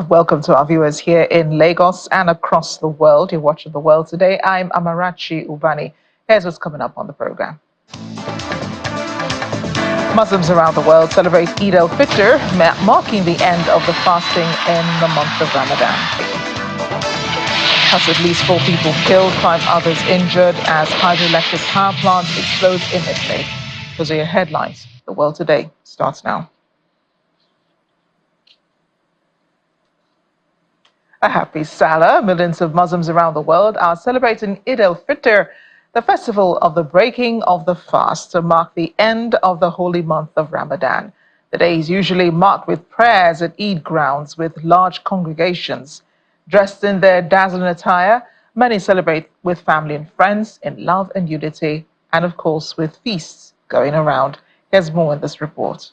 Welcome to our viewers here in Lagos and across the world. You're watching The World Today. I'm Amarachi Ubani. Here's what's coming up on the program. Muslims around the world celebrate Eid al-Fitr, marking the end of the fasting in the month of Ramadan. Plus, at least 4 people killed, 5 others injured as hydroelectric power plant explodes in Italy. Those are your headlines. The World Today starts now. A happy Salah. Millions of Muslims around the world are celebrating Eid al-Fitr, the festival of the breaking of the fast to mark the end of the holy month of Ramadan. The day is usually marked with prayers at Eid grounds with large congregations. Dressed in their dazzling attire, many celebrate with family and friends in love and unity, and of course with feasts going around. Here's more in this report.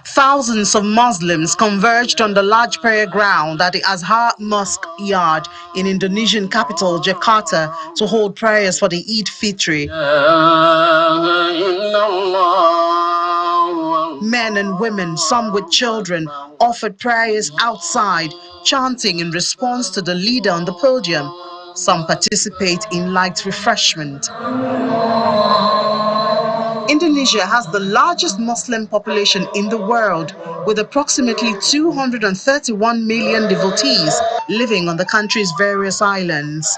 Thousands of Muslims converged on the large prayer ground at the Azhar Mosque Yard in Indonesian capital Jakarta to hold prayers for the Eid Fitr. Men and women, some with children, offered prayers outside, chanting in response to the leader on the podium. Some participate in light refreshment. Indonesia has the largest Muslim population in the world, with approximately 231 million devotees living on the country's various islands.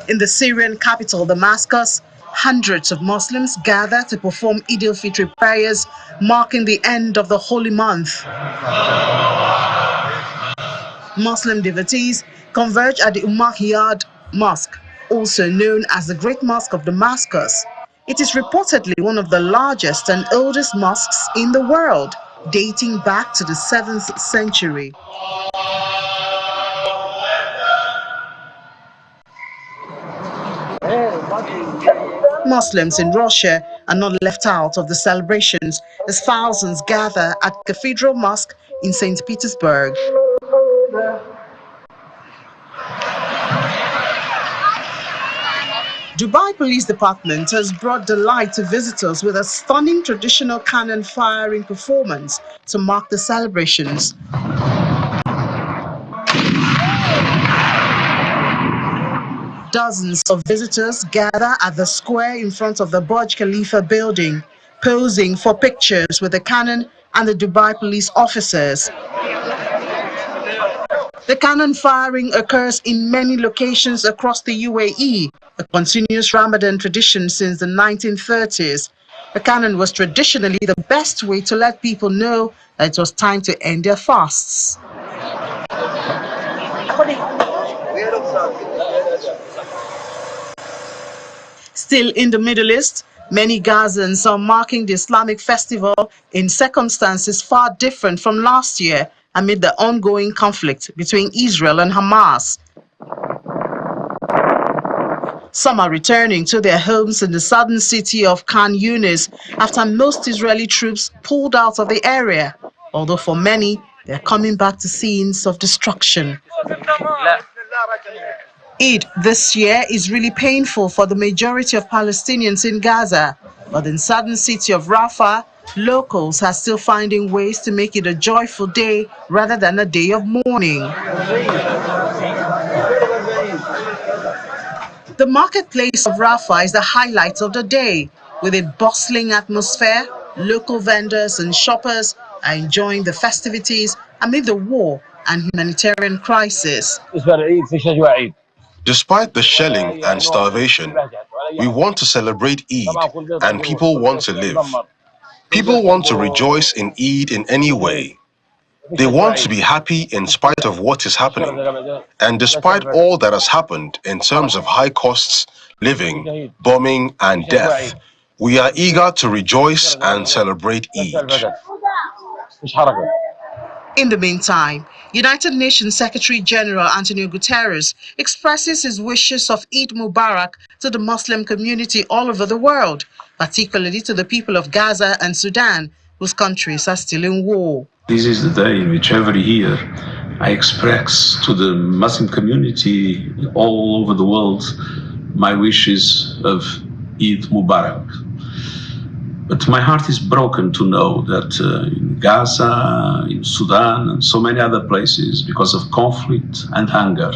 In the Syrian capital, Damascus, hundreds of Muslims gather to perform Eid al-Fitr prayers, marking the end of the holy month. Muslim devotees converge at the Umayyad Mosque, also known as the Great Mosque of Damascus. It is reportedly one of the largest and oldest mosques in the world, dating back to the 7th century. Muslims in Russia are not left out of the celebrations as thousands gather at Cathedral Mosque in St. Petersburg. Dubai Police Department has brought delight to visitors with a stunning traditional cannon firing performance to mark the celebrations. Dozens of visitors gather at the square in front of the Burj Khalifa building, posing for pictures with the cannon and the Dubai police officers. The cannon firing occurs in many locations across the UAE, a continuous Ramadan tradition since the 1930s. The cannon was traditionally the best way to let people know that it was time to end their fasts. Still in the Middle East, many Gazans are marking the Islamic festival in circumstances far different from last year amid the ongoing conflict between Israel and Hamas. Some are returning to their homes in the southern city of Khan Yunis after most Israeli troops pulled out of the area, although for many, they're coming back to scenes of destruction. Eid this year is really painful for the majority of Palestinians in Gaza, but in southern city of Rafah, locals are still finding ways to make it a joyful day rather than a day of mourning. The marketplace of Rafah is the highlight of the day. With a bustling atmosphere, local vendors and shoppers are enjoying the festivities amid the war and humanitarian crisis. Despite the shelling and starvation, we want to celebrate Eid and people want to live. People want to rejoice in Eid in any way. They want to be happy in spite of what is happening. And despite all that has happened in terms of high costs, living, bombing, and death, we are eager to rejoice and celebrate Eid. In the meantime, United Nations Secretary General Antonio Guterres expresses his wishes of Eid Mubarak to the Muslim community all over the world, particularly to the people of Gaza and Sudan, whose countries are still in war. This is the day in which every year I express to the Muslim community all over the world my wishes of Eid Mubarak. But my heart is broken to know that in Gaza, in Sudan, and so many other places, because of conflict and hunger,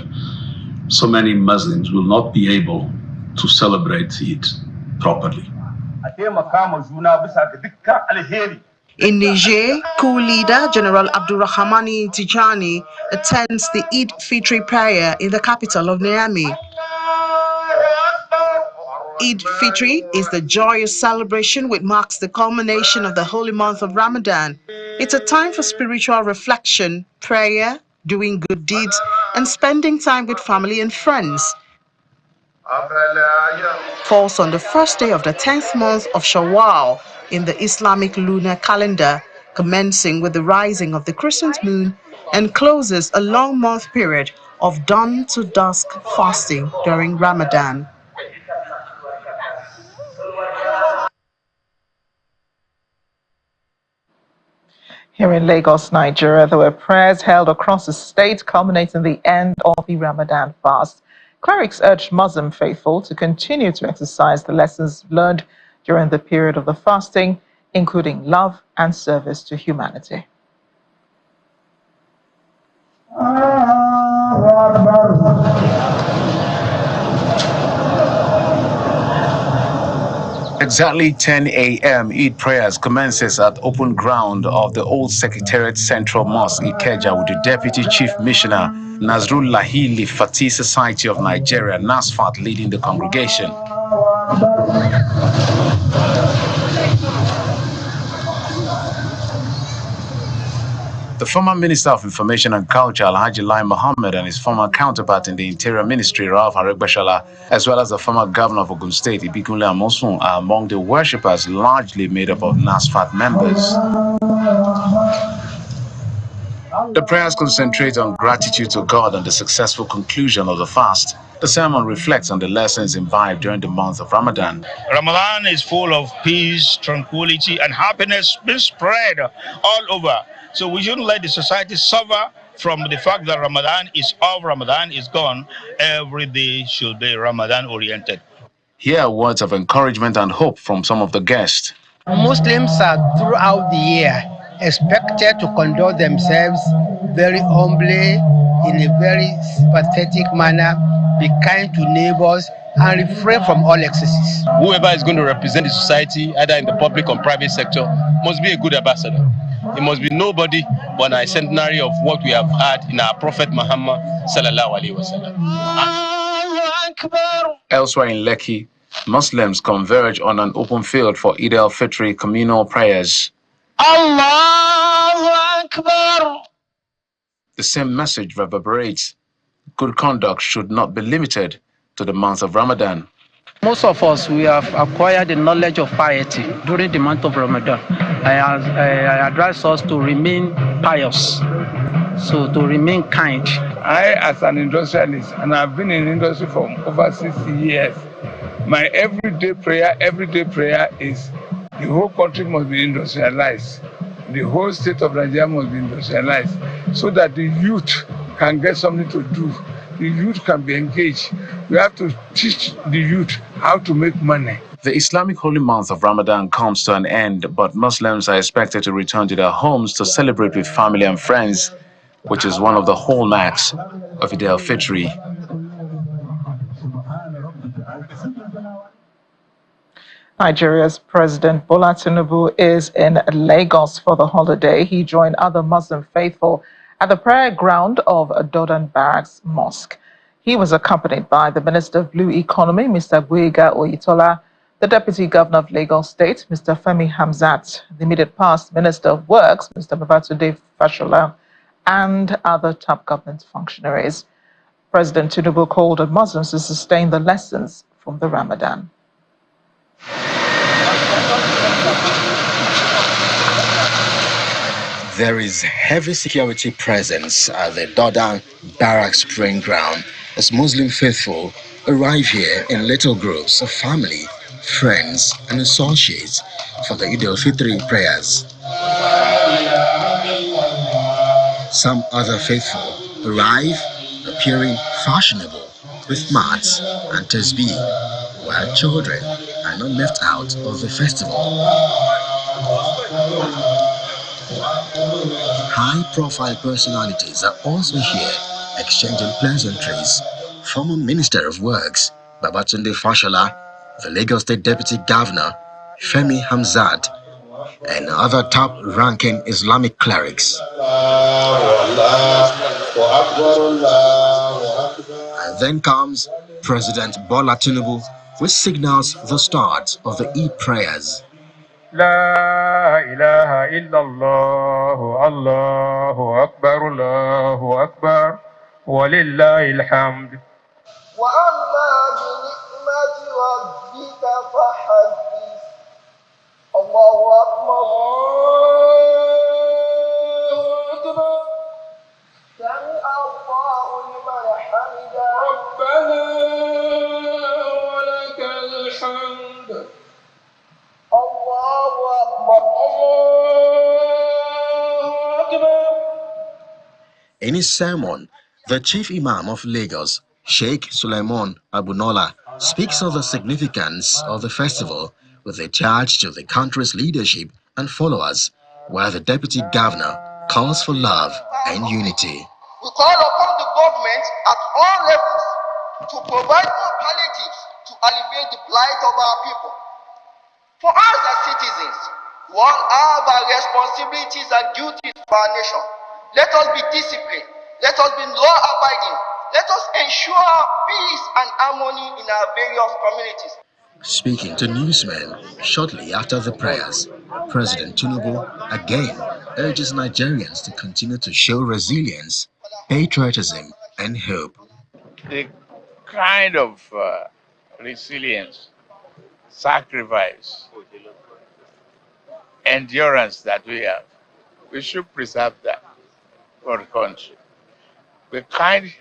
so many Muslims will not be able to celebrate Eid properly. In Niger, coup leader General Abdurrahmani Tijani attends the Eid Fitri prayer in the capital of Niamey. Eid Fitri is the joyous celebration which marks the culmination of the holy month of Ramadan. It's a time for spiritual reflection, prayer, doing good deeds, and spending time with family and friends. Falls on the first day of the 10th month of Shawwal in the Islamic lunar calendar, commencing with the rising of the crescent moon and closes a long month period of dawn to dusk fasting during Ramadan. Here in Lagos, Nigeria, there were prayers held across the state culminating the end of the Ramadan fast. Clerics urged Muslim faithful to continue to exercise the lessons learned during the period of the fasting, including love and service to humanity. Exactly 10 a.m. Eid prayers commences at open ground of the Old Secretariat Central Mosque, Ikeja, with the Deputy Chief Missioner, Nasrullahi Lifati Society of Nigeria, NASFAT, leading the congregation. The former Minister of Information and Culture, Alhaji Lai Mohammed, and his former counterpart in the Interior Ministry, Rafah, as well as the former Governor of Ogun State, Ibikunle Amosun, are among the worshippers, largely made up of NASFAT members. The prayers concentrate on gratitude to God and the successful conclusion of the fast. The sermon reflects on the lessons imbibed during the month of Ramadan. Ramadan is full of peace, tranquility, and happiness being spread all over. So we shouldn't let the society suffer from the fact that Ramadan is off, Ramadan is gone. Every day should be Ramadan oriented. Here are words of encouragement and hope from some of the guests. Muslims are throughout the year expected to conduct themselves very humbly, in a very sympathetic manner, be kind to neighbors, and refrain from all excesses. Whoever is going to represent the society, either in the public or private sector, must be a good ambassador. It must be nobody but a centenary of what we have had in our Prophet Muhammad sallallahu alaihi wasallam. Elsewhere in Lekki, Muslims converge on an open field for Eid al-Fitr communal prayers. Allahu Akbar. The same message reverberates. Good conduct should not be limited to the month of Ramadan. Most of us, we have acquired the knowledge of piety during the month of Ramadan. I advise us to remain pious, so to remain kind. I, as an industrialist, and I've been in industry for over 60 years, my everyday prayer is the whole country must be industrialized. The whole state of Nigeria must be industrialized so that the youth can get something to do. The youth can be engaged. We have to teach the youth how to make money. The Islamic holy month of Ramadan comes to an end, but Muslims are expected to return to their homes to celebrate with family and friends, which is one of the hallmarks of Eid al-Fitr. Nigeria's President Bola Tinubu is in Lagos for the holiday. He joined other Muslim faithful at the prayer ground of Dodan Barracks Mosque. He was accompanied by the Minister of Blue Economy, Mr. Gboyega Oyetola, the Deputy Governor of Lagos State, Mr. Femi Hamzat, the immediate past Minister of Works, Mr. Babatunde Fashola, and other top government functionaries. President Tinubu called on Muslims to sustain the lessons from the Ramadan. There is heavy security presence at the Dodan Barracks praying ground as Muslim faithful arrive here in little groups of family, friends, and associates for the Eid al-Fitr prayers. Some other faithful arrive appearing fashionable with mats and tasbih, while children are not left out of the festival. High-profile personalities are also here, exchanging pleasantries. Former Minister of Works, Babatunde Fashola, the Lagos State Deputy Governor, Femi Hamzat, and other top-ranking Islamic clerics. And then comes President Bola Tinubu, which signals the start of the Eid prayers. La ilaha illallah, Allahu Akbar, walillahil hamd. وَأَمَّا بِنِعْمَةِ رَبِّكَ فَحَدِّثْ الله أكبر سمع الله لمن حمده ربنا ولك الحمد الله أكبر الله أكبر. In his sermon, the Chief Imam of Lagos, Sheikh Suleiman Abunola, speaks of the significance of the festival with a charge to the country's leadership and followers, while the Deputy Governor calls for love and unity. We call upon the government at all levels to provide more palliatives to alleviate the plight of our people. For us as citizens, we all have our responsibilities and duties for our nation. Let us be disciplined. Let us be law-abiding. Let us ensure peace and harmony in our various communities. Speaking to newsmen shortly after the prayers, President Tinubu again urges Nigerians to continue to show resilience, patriotism, and hope. The kind of resilience, sacrifice, endurance that we have, we should preserve that for the country. Be kind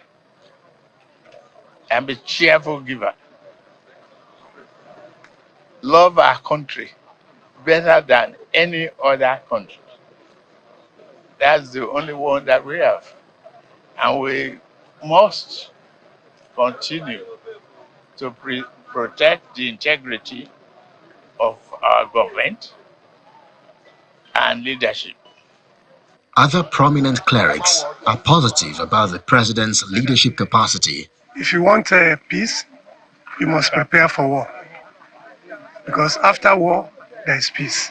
and be cheerful giver. Love our country better than any other country. That's the only one that we have. And we must continue to protect the integrity of our government and leadership. Other prominent clerics are positive about the president's leadership capacity. If you want peace, you must prepare for war. Because after war, there is peace.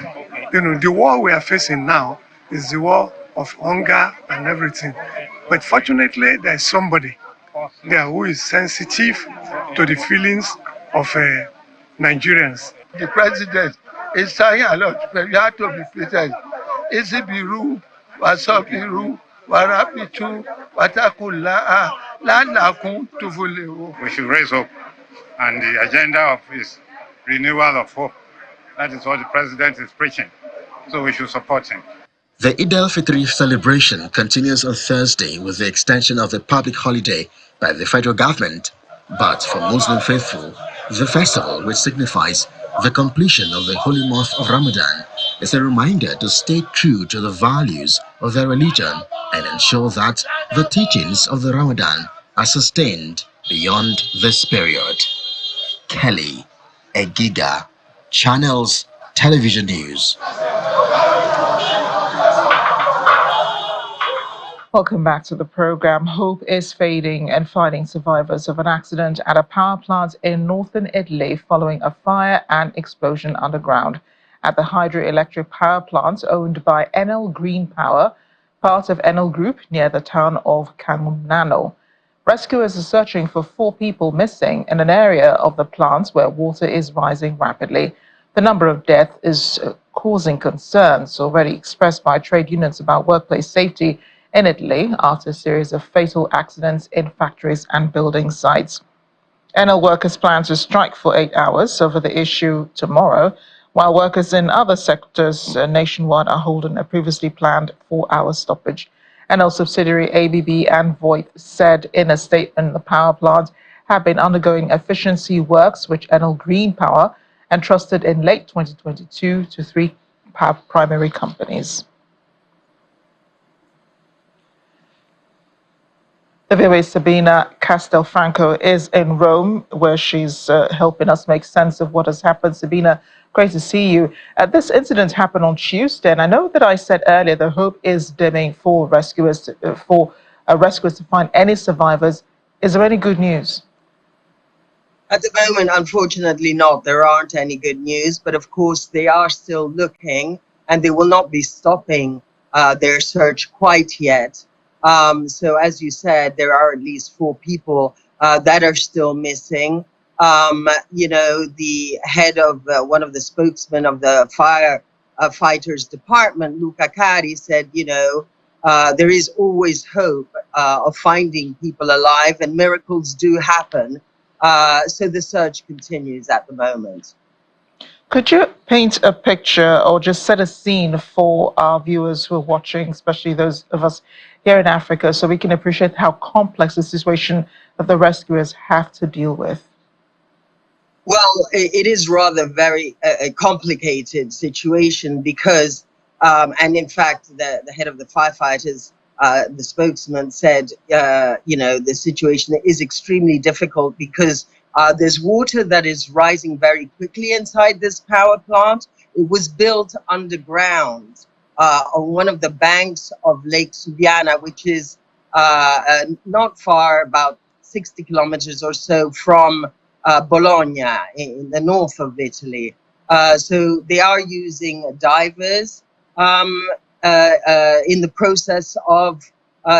You know, the war we are facing now is the war of hunger and everything. But fortunately, there is somebody there who is sensitive to the feelings of Nigerians. The president is saying a lot, but you have to be patient. Isibiru, Wasobiru, Warapitu, Watakula, Lalakun, Tufuleu. We should raise hope, and the agenda of his renewal of hope, that is what the president is preaching. So we should support him. The Eid al-Fitr celebration continues on Thursday with the extension of the public holiday by the federal government. But for Muslim faithful, the festival, which signifies the completion of the holy month of Ramadan, is a reminder to stay true to the values of their religion and ensure that the teachings of the Ramadan are sustained beyond this period. Kelly Egiga, Channels Television News. Welcome back to the program. Hope is fading and finding survivors of an accident at a power plant in northern Italy following a fire and explosion underground at the hydroelectric power plant owned by Enel Green Power, part of Enel Group, near the town of Camugnano. Rescuers are searching for 4 people missing in an area of the plant where water is rising rapidly. The number of deaths is causing concerns already expressed by trade unions about workplace safety in Italy after a series of fatal accidents in factories and building sites. Enel workers plan to strike for 8 hours over the issue tomorrow, while workers in other sectors nationwide are holding a previously planned 4-hour stoppage. Enel subsidiary ABB and Voith said in a statement the power plant have been undergoing efficiency works which Enel Green Power entrusted in late 2022 to 3 primary companies. The VOA's Sabina CastelFranco is in Rome, where she's helping us make sense of what has happened. Sabina, great to see you. This incident happened on Tuesday, and I know that I said earlier the hope is dimming for rescuers to find any survivors. Is there any good news? At the moment, unfortunately not. There aren't any good news, but of course they are still looking, and they will not be stopping their search quite yet. So as you said, there are at least 4 people that are still missing. The head of one of the spokesmen of the fighters department, Luca Cari, said, there is always hope of finding people alive, and miracles do happen. So the search continues at the moment. Could you paint a picture or just set a scene for our viewers who are watching, especially those of us here in Africa, so we can appreciate how complex the situation that the rescuers have to deal with? Well, it is rather very a complicated situation because, and in fact, the head of the firefighters, the spokesman said, the situation is extremely difficult because there's water that is rising very quickly inside this power plant. It was built underground on one of the banks of Lake Subiana, which is not far, about 60 kilometers or so from Bologna in the north of Italy. So they are using divers in the process of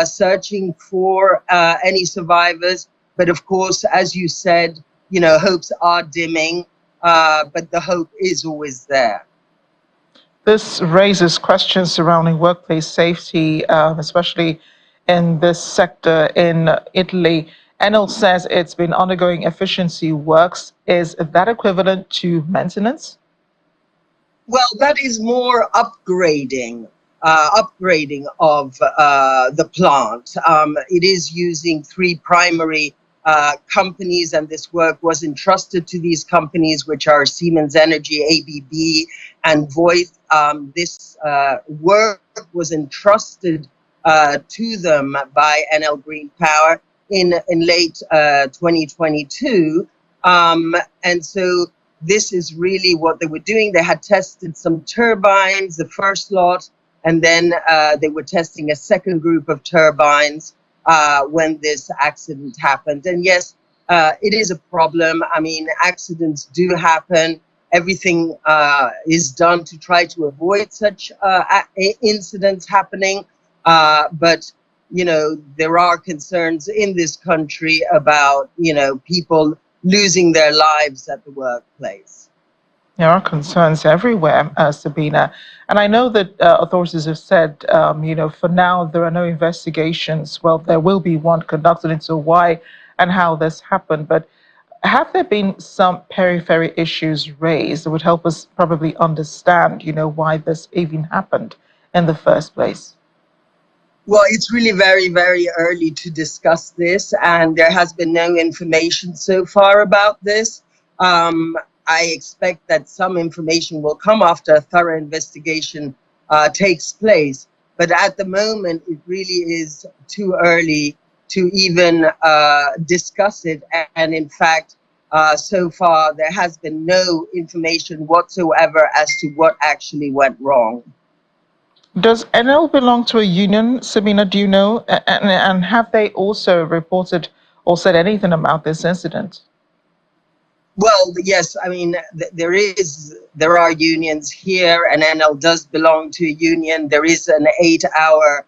searching for any survivors. But of course, as you said, hopes are dimming, but the hope is always there. This raises questions surrounding workplace safety, especially in this sector in Italy. Enel says it's been undergoing efficiency works. Is that equivalent to maintenance? Well, that is more upgrading of the plant. It is using 3 primary companies, and this work was entrusted to these companies, which are Siemens Energy, ABB, and Voith. This work was entrusted to them by Enel Green Power in late 2022, and so this is really what they were doing. They had tested some turbines, the first lot, and then they were testing a second group of turbines when this accident happened. And yes, it is a problem. I mean, accidents do happen. Everything is done to try to avoid such incidents happening. But there are concerns in this country about, people losing their lives at the workplace. There are concerns everywhere, Sabina. And I know that authorities have said, for now, there are no investigations. Well, there will be one conducted into why and how this happened. But have there been some periphery issues raised that would help us probably understand, why this even happened in the first place? Well, it's really very, very early to discuss this, and there has been no information so far about this. I expect that some information will come after a thorough investigation takes place. But at the moment, it really is too early to even discuss it. And in fact, so far, there has been no information whatsoever as to what actually went wrong. Does Enel belong to a union, Sabina, do you know? And have they also reported or said anything about this incident? Well, yes, I mean, there are unions here, and Enel does belong to a union. There is an 8-hour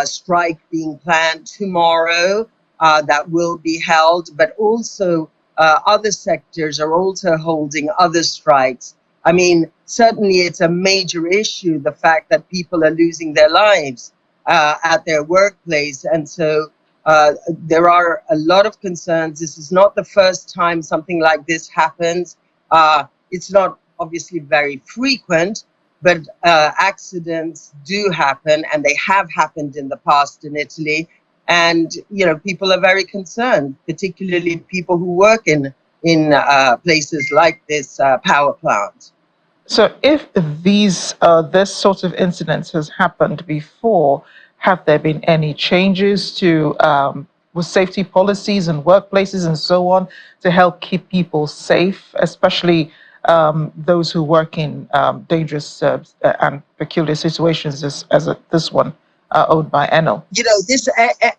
strike being planned tomorrow that will be held, but also other sectors are also holding other strikes. I mean, certainly it's a major issue, the fact that people are losing their lives at their workplace. And so there are a lot of concerns. This is not the first time something like this happens. It's not obviously very frequent, but accidents do happen, and they have happened in the past in Italy. And, people are very concerned, particularly people who work in places like this power plant. So if this sort of incidents has happened before, have there been any changes to with safety policies and workplaces and so on to help keep people safe, especially those who work in dangerous and peculiar situations as this one owned by Enel? You know, this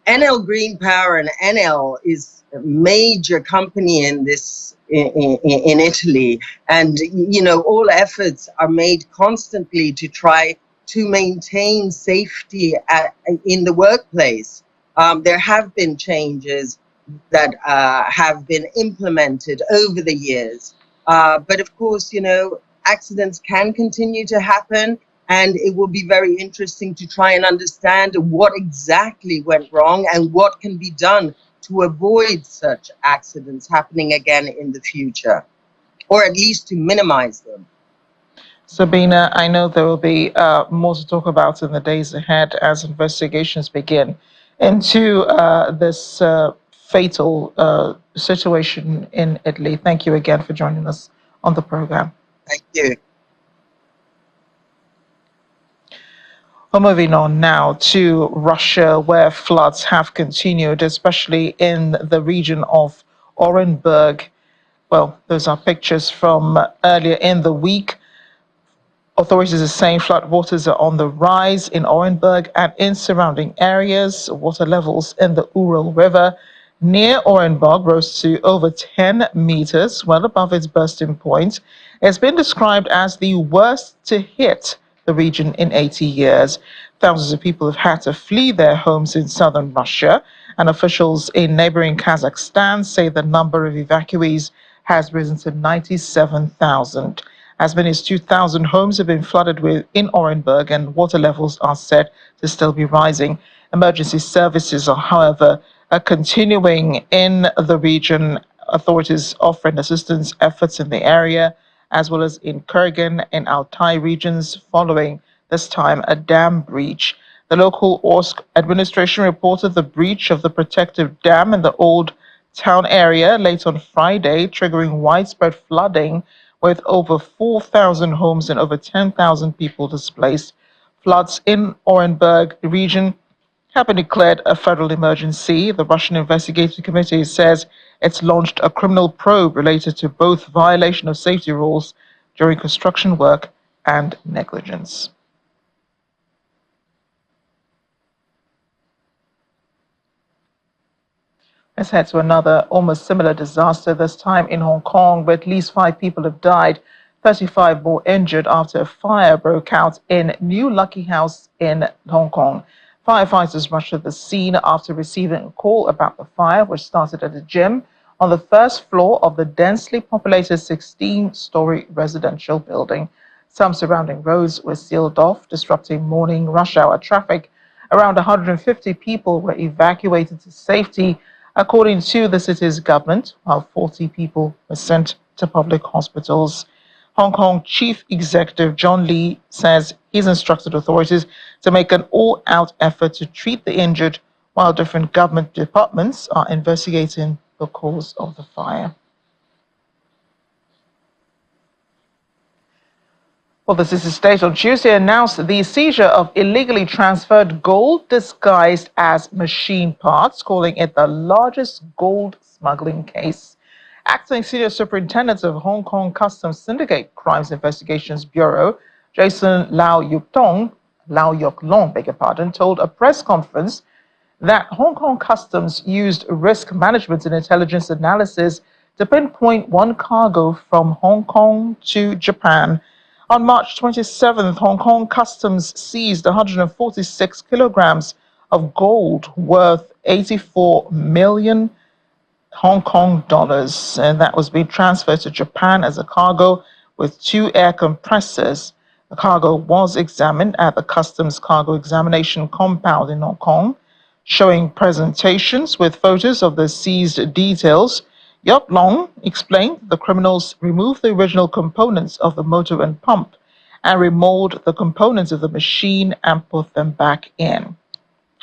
Enel Green Power, and Enel is a major company in this in Italy, and you know, all efforts are made constantly to try to maintain safety in the workplace. There have been changes that have been implemented over the years, but of course, you know, accidents can continue to happen. And it will be very interesting to try and understand what exactly went wrong and what can be done to avoid such accidents happening again in the future, or at least to minimize them. Sabina, I know there will be more to talk about in the days ahead as investigations begin into this fatal situation in Italy. Thank you again for joining us on the program. Thank you. Well, moving on now to Russia, where floods have continued, especially in the region of Orenburg. Well, those are pictures from earlier in the week. Authorities are saying floodwaters are on the rise in Orenburg and in surrounding areas. Water levels in the Ural River near Orenburg rose to over 10 meters, well above its bursting point. It's been described as the worst to hit the region in 80 years. Thousands of people have had to flee their homes in southern Russia, and officials in neighboring Kazakhstan say the number of evacuees has risen to 97,000. As many as 2,000 homes have been flooded in Orenburg, and water levels are said to still be rising. Emergency services are, however, continuing in the region. Authorities offering assistance efforts in the area, as well as in Kurgan and Altai regions, following this time a dam breach. The local Orsk administration reported the breach of the protective dam in the old town area late on Friday, triggering widespread flooding with over 4,000 homes and over 10,000 people displaced. Floods in Orenburg region have been declared a federal emergency. The Russian Investigative Committee says it's launched a criminal probe related to both violation of safety rules during construction work and negligence. Let's head to another almost similar disaster, this time in Hong Kong, where at least 5 people have died, 35 more injured after a fire broke out in New Lucky House in Hong Kong. Firefighters rushed to the scene after receiving a call about the fire, which started at a gym on the first floor of the densely populated 16-story residential building. Some surrounding roads were sealed off, disrupting morning rush hour traffic. Around 150 people were evacuated to safety, according to the city's government, while 40 people were sent to public hospitals. Hong Kong Chief Executive John Lee says he's instructed authorities to make an all-out effort to treat the injured, while different government departments are investigating the cause of the fire. Well, the City State on Tuesday announced the seizure of illegally transferred gold disguised as machine parts, calling it the largest gold smuggling case. Acting Senior Superintendent of Hong Kong Customs Syndicate Crimes Investigations Bureau, Jason Lau Yok Long, told a press conference that Hong Kong Customs used risk management and intelligence analysis to pinpoint one cargo from Hong Kong to Japan. On March 27th, Hong Kong Customs seized 146 kilograms of gold worth 84 million Hong Kong dollars, and that was being transferred to Japan as a cargo with 2 air compressors. The cargo was examined at the Customs Cargo Examination Compound in Hong Kong, showing presentations with photos of the seized details. Yok Long explained the criminals removed the original components of the motor and pump and remolded the components of the machine and put them back in.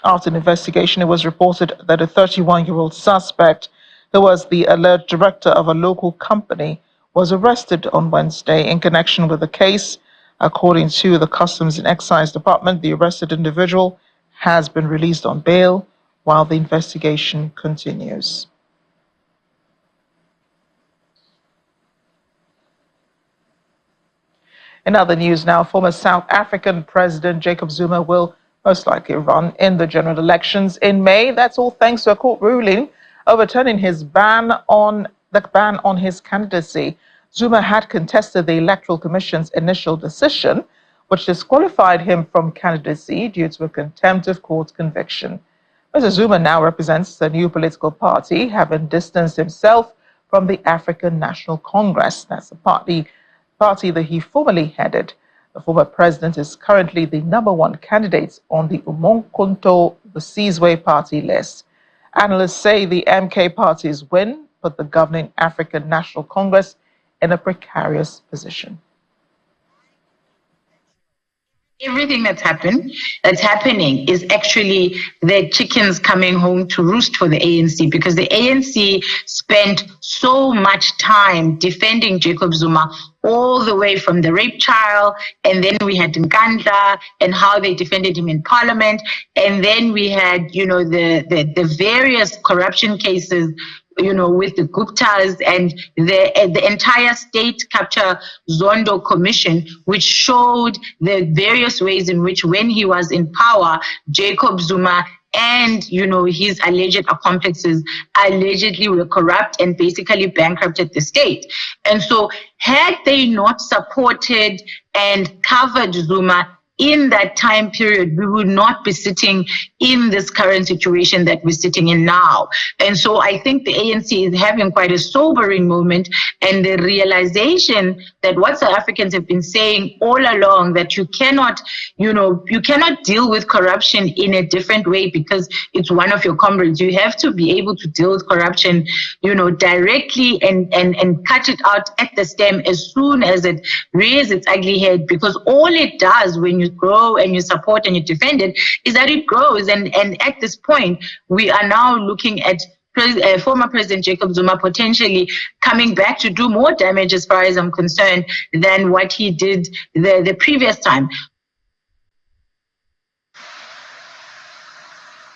After an investigation, it was reported that a 31-year-old suspect, who was the alleged director of a local company, was arrested on Wednesday in connection with the case. According to the Customs and Excise Department, the arrested individual has been released on bail while the investigation continues. In other news now, former South African President Jacob Zuma will most likely run in the general elections in May. That's all thanks to a court ruling overturning his ban on his candidacy. Zuma had contested the Electoral Commission's initial decision, which disqualified him from candidacy due to a contempt of court conviction. Mr. Zuma now represents a new political party, having distanced himself from the African National Congress. That's the party that he formerly headed. The former president is currently the #1 candidate on the Umonkonto, the Sizwe party list. Analysts say the MK party's win put the governing African National Congress in a precarious position. Everything that's happening is actually the chickens coming home to roost for the ANC, because the ANC spent so much time defending Jacob Zuma, all the way from the rape trial, and then we had Nkandla and how they defended him in parliament, and then we had, the various corruption cases, with the Guptas and the entire state capture Zondo commission, which showed the various ways in which, when he was in power, Jacob Zuma and, his alleged accomplices allegedly were corrupt and basically bankrupted the state. And so had they not supported and covered Zuma in that time period, we would not be sitting in this current situation that we're sitting in now. And so I think the ANC is having quite a sobering moment, and the realization that what South Africans have been saying all along, that you cannot deal with corruption in a different way because it's one of your comrades. You have to be able to deal with corruption, directly and cut it out at the stem as soon as it rears its ugly head, because all it does when you grow and you support and you defend it is that it grows. And at this point, we are now looking at former President Jacob Zuma potentially coming back to do more damage, as far as I'm concerned, than what he did the previous time.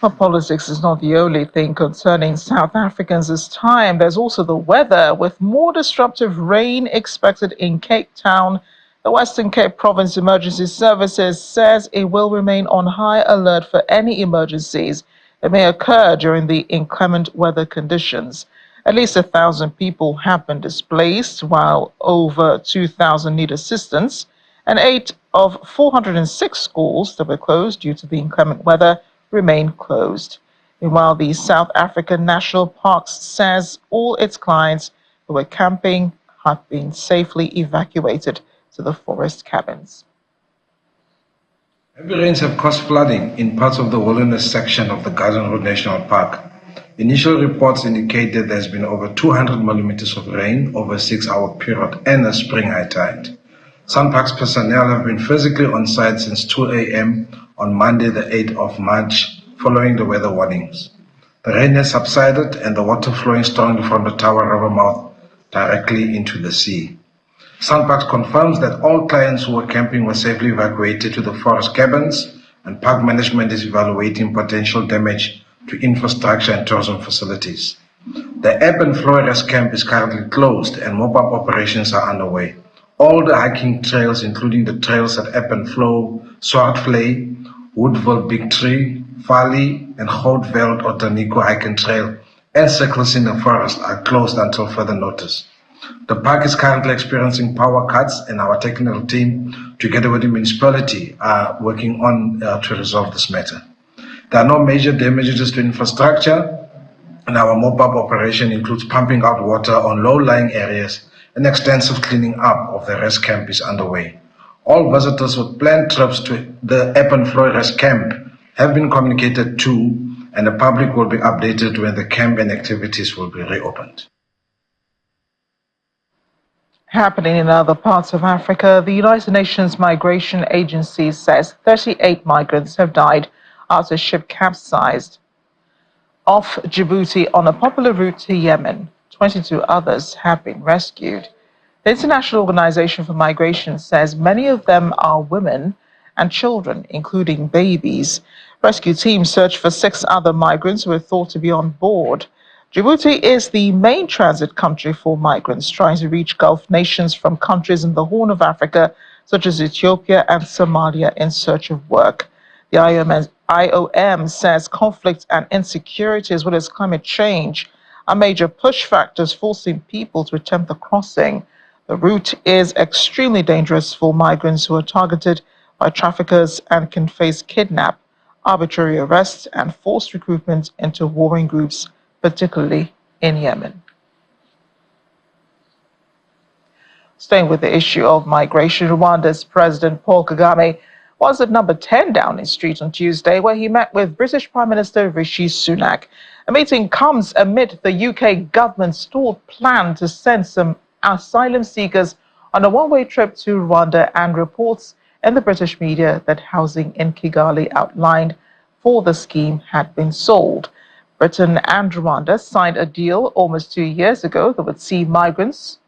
Well, politics is not the only thing concerning South Africans this time. There's also the weather, with more disruptive rain expected in Cape Town. The Western Cape Province Emergency Services says it will remain on high alert for any emergencies that may occur during the inclement weather conditions. At least 1,000 people have been displaced, while over 2,000 need assistance, and 8 of 406 schools that were closed due to the inclement weather remain closed. Meanwhile, the South African National Parks says all its clients who were camping have been safely evacuated to the forest cabins. Heavy rains have caused flooding in parts of the wilderness section of the Garden Road National Park. Initial reports indicate that there's been over 200 millimeters of rain over a 6-hour period and a spring high tide. SANParks personnel have been physically on site since 2 a.m. on Monday, the 8th of March, following the weather warnings. The rain has subsided and the water flowing strongly from the Tower River mouth directly into the sea. SANParks confirms that all clients who were camping were safely evacuated to the forest cabins, and park management is evaluating potential damage to infrastructure and tourism facilities. The ebb and flow rest camp is currently closed and mop-up operations are underway. All the hiking trails, including the trails at Ebb and Flow, Swartvlei, Woodville Big Tree, Fali, and Grootveld or Danico Hiking Trail, and circles in the forest, are closed until further notice. The park is currently experiencing power cuts, and our technical team, together with the municipality, are working on to resolve this matter. There are no major damages to infrastructure, and our mop-up operation includes pumping out water on low-lying areas, and extensive cleaning up of the rest camp is underway. All visitors with planned trips to the Ebb and Flow rest camp have been communicated to, and the public will be updated when the camp and activities will be reopened. Happening in other parts of Africa, the United Nations Migration Agency says 38 migrants have died after a ship capsized off Djibouti on a popular route to Yemen. 22 others have been rescued. The International Organization for Migration says many of them are women and children, including babies. Rescue teams searched for 6 other migrants who were thought to be on board. Djibouti is the main transit country for migrants trying to reach Gulf nations from countries in the Horn of Africa, such as Ethiopia and Somalia, in search of work. The IOM says conflict and insecurity, as well as climate change, are major push factors forcing people to attempt the crossing. The route is extremely dangerous for migrants who are targeted by traffickers and can face kidnap, arbitrary arrest, and forced recruitment into warring groups, particularly in Yemen. Staying with the issue of migration, Rwanda's President Paul Kagame was at number 10 Downing Street on Tuesday, where he met with British Prime Minister Rishi Sunak. The meeting comes amid the UK government's stalled plan to send some asylum seekers on a one-way trip to Rwanda, and reports in the British media that housing in Kigali outlined for the scheme had been sold. Britain and Rwanda signed a deal almost 2 years ago that would see migrants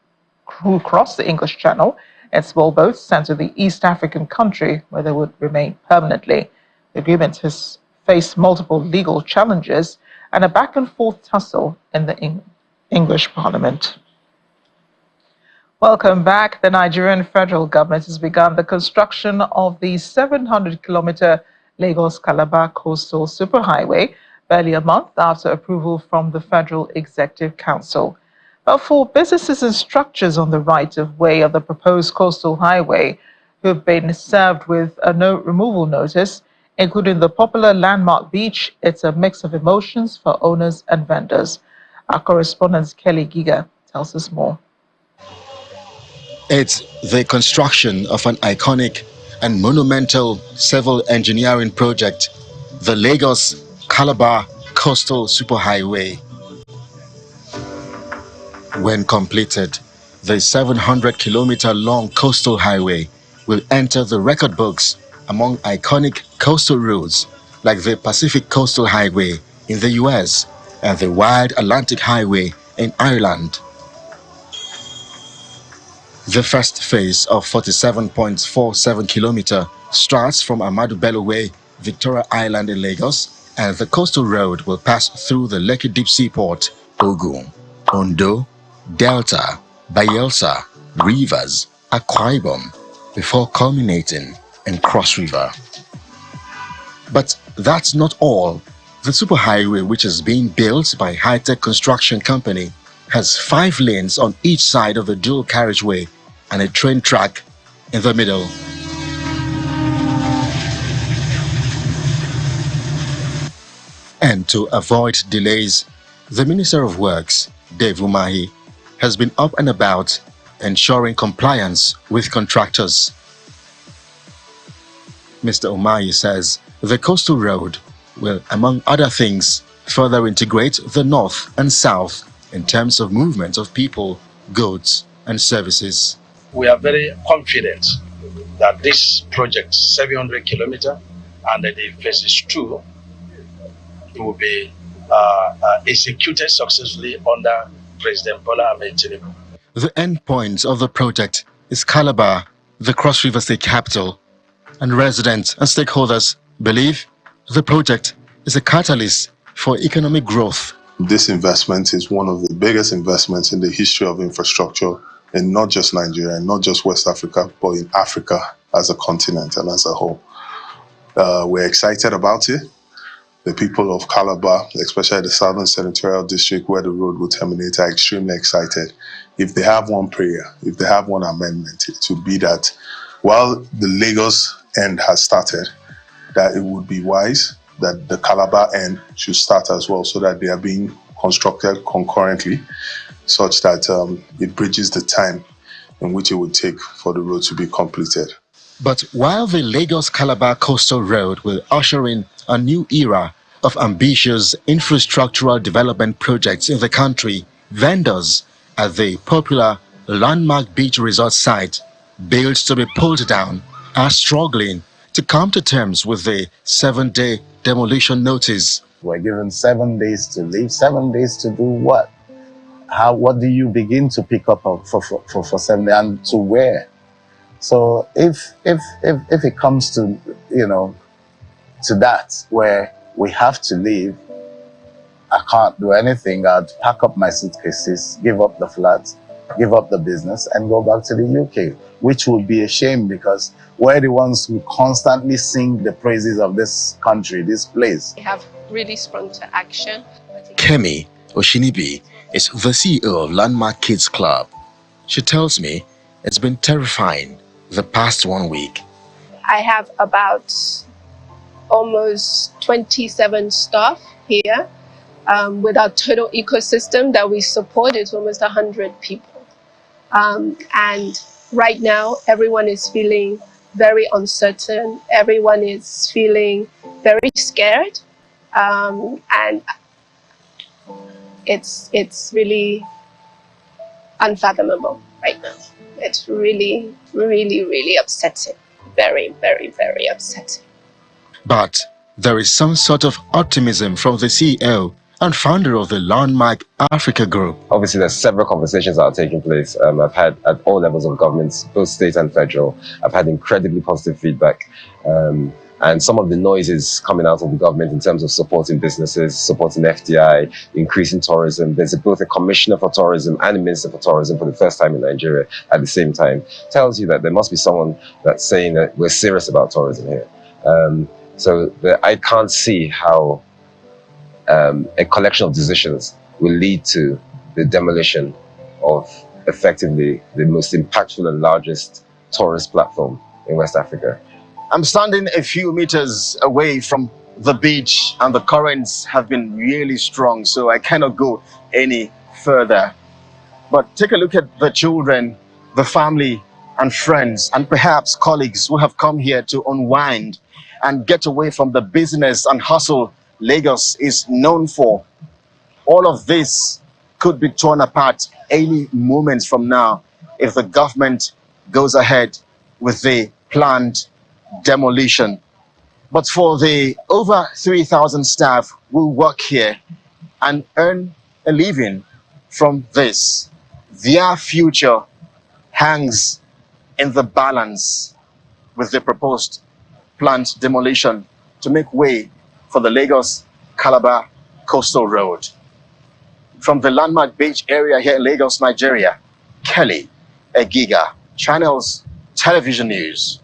who cross the English Channel in small boats sent to the East African country, where they would remain permanently. The agreement has faced multiple legal challenges and a back-and-forth tussle in the English Parliament. Welcome back. The Nigerian federal government has begun the construction of the 700-kilometer Lagos-Calabar coastal superhighway, barely a month after approval from the Federal Executive Council. But for businesses and structures on the right-of-way of the proposed coastal highway who have been served with a no-removal notice, including the popular landmark beach, it's a mix of emotions for owners and vendors. Our correspondent Kelly Giga tells us more. It's the construction of an iconic and monumental civil engineering project, the Lagos-Calabar Coastal Superhighway. When completed, the 700-kilometer-long coastal highway will enter the record books among iconic coastal routes like the Pacific Coastal Highway in the US and the Wide Atlantic Highway in Ireland. The first phase of 47.47 kilometer starts from Ahmadu Bello Way, Victoria Island in Lagos, and the coastal road will pass through the Lekki Deep Seaport, Ogun, Ondo, Delta, Bayelsa, Rivers, Akwa Ibom, before culminating in Cross River. But that's not all. The superhighway, which is being built by high-tech construction company, has 5 lanes on each side of the dual carriageway and a train track in the middle. And to avoid delays, the Minister of Works, Dave Umahi, has been up and about ensuring compliance with contractors. Mr. Umahi says the coastal road will, among other things, further integrate the north and south in terms of movement of people, goods, and services. We are very confident that this project, 700 kilometers, and the phases 2, will be executed successfully under President Bola Ahmed Tinubu. The end point of the project is Calabar, the Cross River State capital, and residents and stakeholders believe the project is a catalyst for economic growth. This investment is one of the biggest investments in the history of infrastructure in not just Nigeria, and not just West Africa, but in Africa as a continent and as a whole. We're excited about it. The people of Calabar, especially the Southern Senatorial District where the road will terminate, are extremely excited. If they have one prayer, if they have one amendment, it would be that while the Lagos end has started, that it would be wise that the Calabar end should start as well, so that they are being constructed concurrently, such that it bridges the time in which it would take for the road to be completed. But while the Lagos-Calabar Coastal Road will usher in a new era of ambitious infrastructural development projects in the country, vendors at the popular landmark beach resort site, built to be pulled down, are struggling to come to terms with the 7-day demolition notice. We're given 7 days to leave. 7 days to do what? What do you begin to pick up for 7 days, and to where? So if it comes to to that where we have to leave. I can't do anything. I'd pack up my suitcases, give up the flat, give up the business, and go back to the UK, which would be a shame because we're the ones who constantly sing the praises of this country, this place. We have really sprung to action. Kemi Oshinibi is the CEO of Landmark Kids Club. She tells me it's been terrifying the past 1 week. I have about almost 27 staff here. With our total ecosystem that we support, it's almost 100 people. And right now, everyone is feeling very uncertain. Everyone is feeling very scared. And it's really unfathomable right now. It's really, really, really upsetting. Very, very, very upsetting. But there is some sort of optimism from the CEO and founder of the Landmark Africa Group. Obviously, there's several conversations that are taking place. I've had at all levels of governments, both state and federal. I've had incredibly positive feedback. And some of the noises coming out of the government in terms of supporting businesses, supporting FDI, increasing tourism. There's both a commissioner for tourism and a minister for tourism for the first time in Nigeria at the same time. Tells you that there must be someone that's saying that we're serious about tourism here. I can't see how a collection of decisions will lead to the demolition of effectively the most impactful and largest tourist platform in West Africa. I'm standing a few meters away from the beach and the currents have been really strong, so I cannot go any further. But take a look at the children, the family and friends and perhaps colleagues who have come here to unwind and get away from the business and hustle Lagos is known for. All of this could be torn apart any moment from now if the government goes ahead with the planned demolition. But for the over 3,000 staff who work here and earn a living from this, their future hangs in the balance with the proposed planned demolition to make way for the Lagos-Calabar Coastal Road. From the Landmark Beach area here in Lagos, Nigeria, Kelly Egiga, Channels Television News.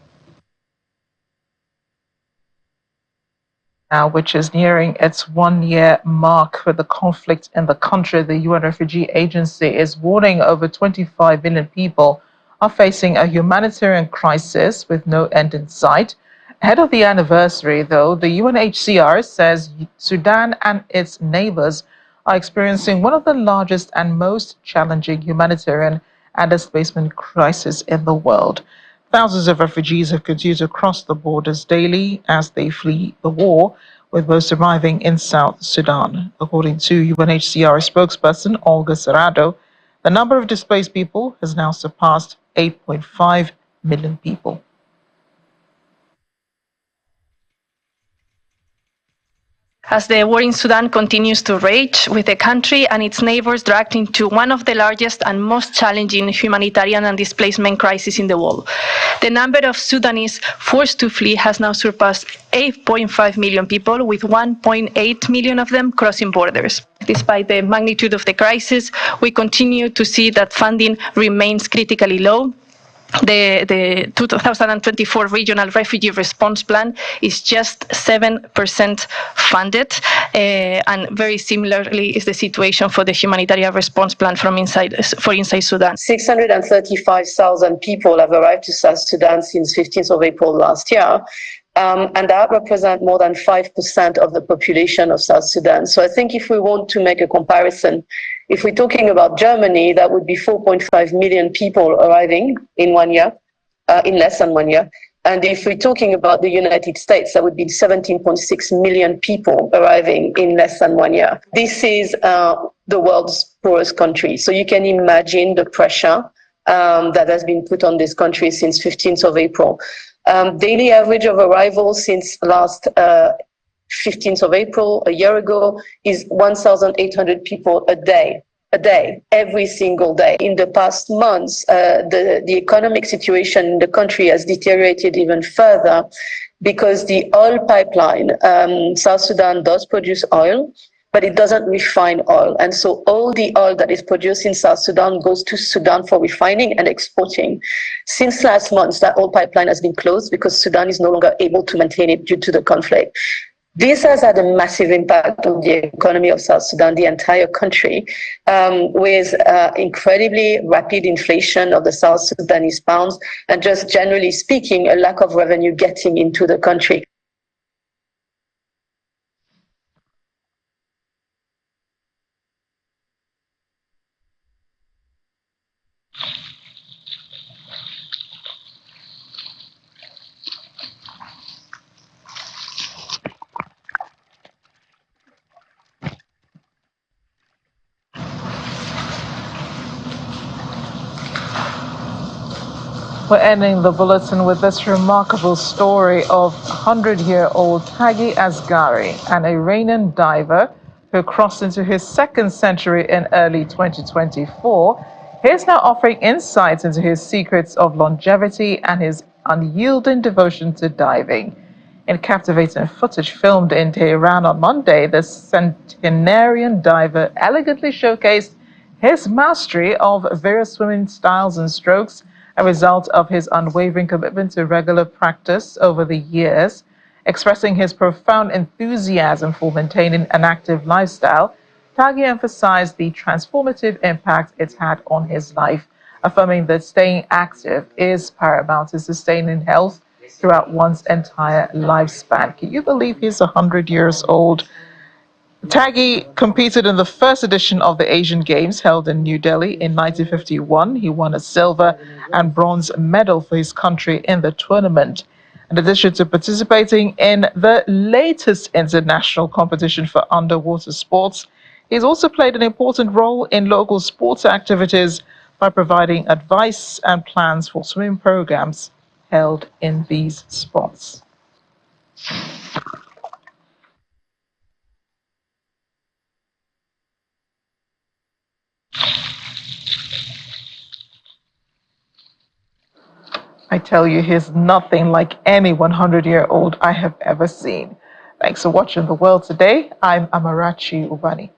Now, which is nearing its 1-year mark for the conflict in the country, the UN Refugee Agency is warning over 25 million people are facing a humanitarian crisis with no end in sight. Ahead of the anniversary, though, the UNHCR says Sudan and its neighbors are experiencing one of the largest and most challenging humanitarian and displacement crises in the world. Thousands of refugees have continued to cross the borders daily as they flee the war, with most arriving in South Sudan. According to UNHCR spokesperson Olga Serrado, the number of displaced people has now surpassed 8.5 million people. As the war in Sudan continues to rage, with the country and its neighbors dragged into one of the largest and most challenging humanitarian and displacement crises in the world. The number of Sudanese forced to flee has now surpassed 8.5 million people, with 1.8 million of them crossing borders. Despite the magnitude of the crisis, we continue to see that funding remains critically low. The 2024 Regional Refugee Response Plan is just 7% funded, and very similarly is the situation for the Humanitarian Response Plan for inside Sudan. 635,000 people have arrived to South Sudan since 15th of April last year. And that represents more than 5% of the population of South Sudan. So I think if we want to make a comparison, if we're talking about Germany, that would be 4.5 million people arriving in 1 year, in less than 1 year. And if we're talking about the United States, that would be 17.6 million people arriving in less than 1 year. This is the world's poorest country. So you can imagine the pressure that has been put on this country since 15th of April. Daily average of arrivals since last 15th of April, a year ago, is 1,800 people a day. a day, every single day. In the past months, the economic situation in the country has deteriorated even further because the oil pipeline, South Sudan does produce oil, but it doesn't refine oil. And so all the oil that is produced in South Sudan goes to Sudan for refining and exporting. Since last month, that oil pipeline has been closed because Sudan is no longer able to maintain it due to the conflict. This has had a massive impact on the economy of South Sudan, the entire country, with incredibly rapid inflation of the South Sudanese pounds, and just generally speaking, a lack of revenue getting into the country. We're ending the bulletin with this remarkable story of 100-year-old Taghi Asghari, an Iranian diver who crossed into his second century in early 2024. He's now offering insights into his secrets of longevity and his unyielding devotion to diving. In captivating footage filmed in Tehran on Monday, the centenarian diver elegantly showcased his mastery of various swimming styles and strokes, a result of his unwavering commitment to regular practice over the years. Expressing his profound enthusiasm for maintaining an active lifestyle, Taghi emphasized the transformative impact it's had on his life, affirming that staying active is paramount to sustaining health throughout one's entire lifespan. Can you believe he's 100 years old? Taghi competed in the first edition of the Asian Games held in New Delhi in 1951. He won a silver and bronze medal for his country in the tournament. In addition to participating in the latest international competition for underwater sports, he's also played an important role in local sports activities by providing advice and plans for swimming programs held in these spots. I tell you, he's nothing like any 100-year-old I have ever seen. Thanks for watching The World Today. I'm Amarachi Ubani.